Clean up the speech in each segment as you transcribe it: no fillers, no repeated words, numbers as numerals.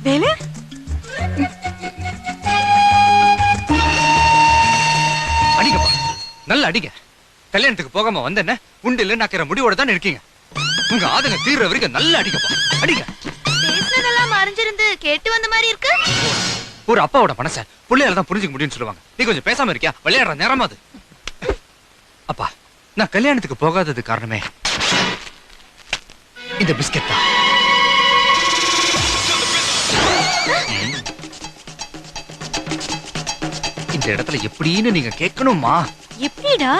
வேலு அடிங்கப்பா, நல்ல அடிங்க. கல்யாணத்துக்கு போகாம வந்தேன்ன உண்டு இல்ல நாக்கிற முடிவோட தான் இருக்கீங்க. உங்க ஆதங்க தீர்ற வரைக்கும் நல்ல அடிங்கப்பா, அடிங்க. பேசுனதெல்லாம் மறைஞ்சிருந்து கேட்டு வந்த மாதிரி இருக்கு. ஒரு அப்பாவோட மனசை பிள்ளையால தான் புரிஞ்சுக்க முடியும்னு சொல்லுவாங்க. நீ கொஞ்சம் பேசாம இருக்கியா? விளையாடுற நேரமா அது. அப்பா, நான் கல்யாணத்துக்கு போகாதது காரணமே இந்த பிஸ்கெட் தான். இந்த இடத்துல எப்படின்னு நீங்க கேட்கணுமா? எப்படிடா?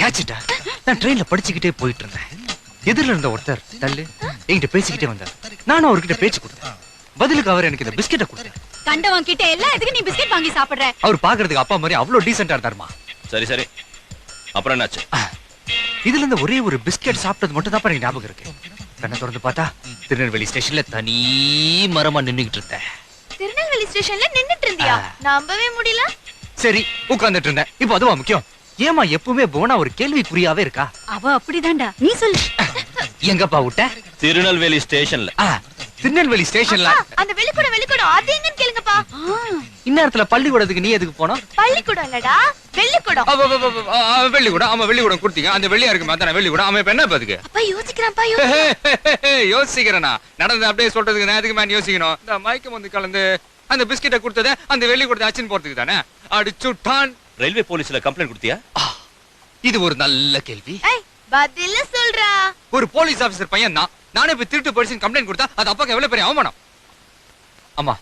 கேட்சிட்டா. நான் ட்ரெயின்ல படிச்சுக்கிட்டே போயிட்டு இருந்தேன். எதிரில இருந்த ஒருத்தர் தள்ளு என்கிட்ட பேசிக்கிட்டே வந்தார். நானும் அவர்கிட்ட பேச்சு கொடுத்தேன். பதிலுக்கு அவர் எனக்கு இந்த பிஸ்கெட்டை கொடுத்தார். கண்டவன் கிட்ட எல்லாம் எதுக்கு நீ பிஸ்கெட் வாங்கி சாப்பிடுற? அவர் பாக்குறதுக்கு அப்பா மாதிரி அவ்வளவு டீசென்டா இருந்தாருமா. சரி சரி, அப்புறம் என்னாச்சு? இதுல இருந்து ஒரே ஒரு பிஸ்கெட் சாப்பிட்டது மட்டும் தான் எனக்கு ஞாபகம் இருக்கு. கண்ணை திறந்து பார்த்தா திருநெல்வேலி ஸ்டேஷன்ல தனி மரமா நின்னுகிட்டு இருந்தேன். திருநெல்வேலி ஸ்டேஷன்ல நின்னுட்டு இருந்தியா? நம்பவே முடியல. சரி, உட்கார்ந்துட்டு இருந்தேன். இப்போ அதுவா முக்கியம்? ஏமா எப்பவுமே போனா ஒரு கேள்விக்குறியாவே இருக்கா? அவ அப்படிதான்டா. நீ சொல்லு. எங்கப்பா விட்ட? திருநெல்வேலி ஸ்டேஷன்ல. திருநெல்வேலி ஸ்டேஷன்ல அந்த வெளிக்கூடம் அது எங்கன்னு கேளுங்கப்பா. இந்நேரத்துல பள்ளிக்கூடத்துக்கு நீ எதுக்கு போனோம்? பள்ளிக்கூடம் இல்லடா, வெள்ளிக்கூடம். வெள்ளிக்கூடம். ஆமா, வெள்ளிக்கூடம் கொடுத்தீங்க. அந்த வெள்ளியா இருக்கு மாத்தான வெள்ளிக்கூடம். அவன் இப்ப என்ன பாத்துக்கு? அப்பா யோசிக்கிறான்ப்பா. யோசிக்கிறேனா? நடந்து அப்படியே சொல்றதுக்கு நான் எதுக்கு மேன் யோசிக்கணும்? இந்த மயக்கம் வந்து கலந்து அந்த பிஸ்கெட்டை கொடுத்தத அந்த வெள்ளிக்கூடத்தை அச்சின் போறதுக்கு தானே. அடிச்சுட்டான். ரயில்வே போலீஸ்ல கம்ப்ளைண்ட் கொடுத்தியா? இது ஒரு நல்ல கேள்வி. பதில சொல்றா. ஒரு போலீஸ் ஆபீசர் பையன் தான். நானே போய் திருட்டு போலீஸ் கம்ப்ளைண்ட் கொடுத்தா அது அப்பாக்கு எவ்வளவு பெரிய அவமானம். அம்மா,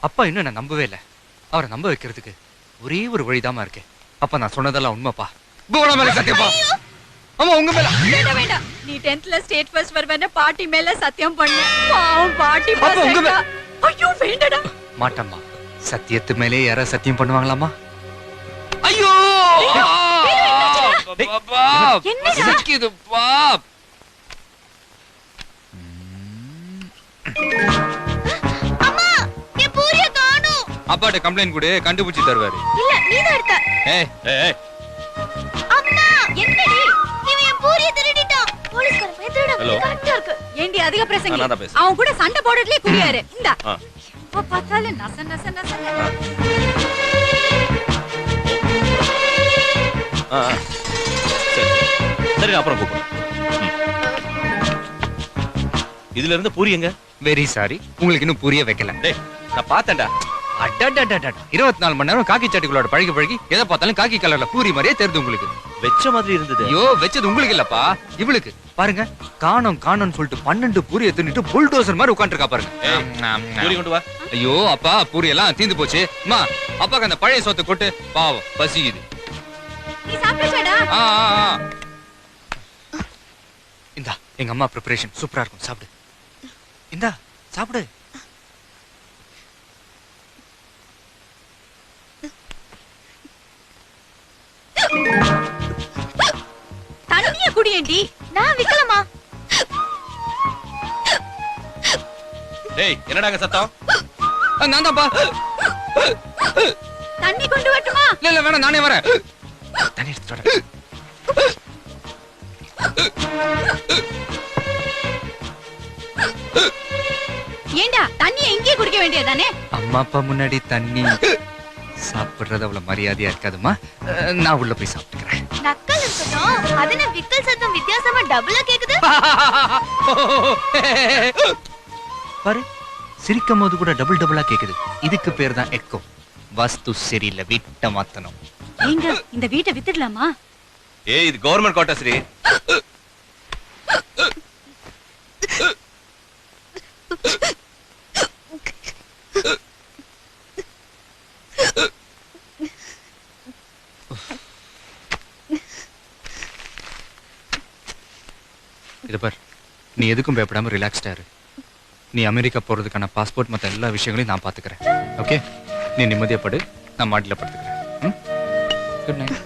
அப்பா இன்னும் நான் நம்பவே இல்லை. அவரை நம்ப வைக்கிறதுக்கு ஒரே ஒரு வழிதாமா இருக்கு. அப்ப நான் சொன்னதெல்லாம் உண்மைப்பா. சத்தியப்பா. ஆமா, உங்க மேல. வேண்டாம். நீ 10th ஸ்டேட் ஃபர்ஸ்ட் வருவேன்னு பாட்டி மேல சத்தியம் பண்ணு. பாவம் பாட்டி. அப்ப உங்க மேல. ஐயோ வேண்டடா. மாட்டம்மா. சத்தியத்து மேலே யாரா சத்தியம் பண்ணுவாங்களாமா? ஐயோ! என்னடா? அம்மா, என் பூரிய காணோம். அப்பாட்ட கம்ப்ளைண்ட் கொடு, கண்டுபிடிச்சு தருவாரு. இல்ல, நீதான் எடுத்த. ஏய் ஏய், அம்மா, என்னடி? இவன் என் பூரிய திருடிட்டான். போலீஸ்காரன் போய் திருட கரெக்ட்டா இருக்கு. ஏண்டி அதிக பிரசங்கி? நான் தான் பேசுறேன். அவன் கூட சண்டை போடுறதுலயே குடியாரு. இந்தா. ஆ. எப்ப பார்த்தாலும் நச நச நச. சரி சரி, நான் அப்புறம் கூப்பிடுறேன். இதுல இருந்து பூரி எங்க? வெரி சாரி, உங்களுக்கு இன்னும் புரிய வைக்கல. டேய், நான் பார்த்தேன்டா. 24 மணி நேரம் காக்கி சட்டிகளோட பழகி எதை பார்த்தாலும் காக்கி கலர்ல பூரி மாதிரியே தெரியுது உங்களுக்கு. வெச்ச மாதிரி இருந்தது. ஐயோ, வெச்சது உங்களுக்கு இல்லப்பா, இவளுக்கு. பாருங்க, காணோம்னு சொல்லிட்டு 12 பூரியை தின்னுட்டு புல்டோசர் மாதிரி உட்கார்ந்துருக்கா பாருங்க. பூரி கொண்டு வா. ஐயோ அப்பா, பூரி எல்லாம் தீந்து போச்சு. அம்மா, அப்பாக்கு அந்த பழைய சோத்தை கொட்டு, பாவம் பசிக்குது. நீ சாப்பிடுடா. இந்தா, எங்க அம்மா ப்ரிப்பரேஷன் சூப்பரா இருக்கும், சாப்பிடு. இந்தா சாப்பிடு. தண்ணிய குடியேண்டி. நான் விக்கலமா. டேய், என்னடாங்க சத்தம்? நான் தான்ப்பா. தண்ணி கொண்டு வரட்டுமா? இல்ல வேணாம், நானே வரேன். தண்ணி எடுத்து வரேன். ஏண்டா தண்ணியை இங்கே குடிக்க வேண்டியதானே? அம்மா அப்பா முன்னாடி தண்ணி சாப்பிடுறது அவ்வளவு மரியாதையா இருக்காதுமா. நான் உள்ள போய் சாப்பிட்டுக்கிறேன். நக்கல் இருக்கட்டும், அது என்ன விக்கல் சத்தம் வித்தியாசமா டபுளா கேக்குது? பாரு, சிரிக்கும் போது கூட டபுள் டபுளா கேக்குது. இதுக்கு பேர் தான் எக்கோ. வாஸ்து சரியில்லை, வீட்டை மாத்தணும். ஏங்க, இந்த வீட்டை வித்துடலாமா? ஏய், இது கவர்மெண்ட் கோட்டா சரி. இது பார், நீ எதுக்கும் பயப்படாம ரிலாக்ஸ்டா இரு. நீ அமெரிக்கா போறதுக்கான பாஸ்போர்ட் மத்த எல்லா விஷயங்களையும் நான் பாத்துக்கிறேன். ஓகே, நீ நிம்மதியா படு, நான் மாடியில படுத்துக்கிறேன். Good night.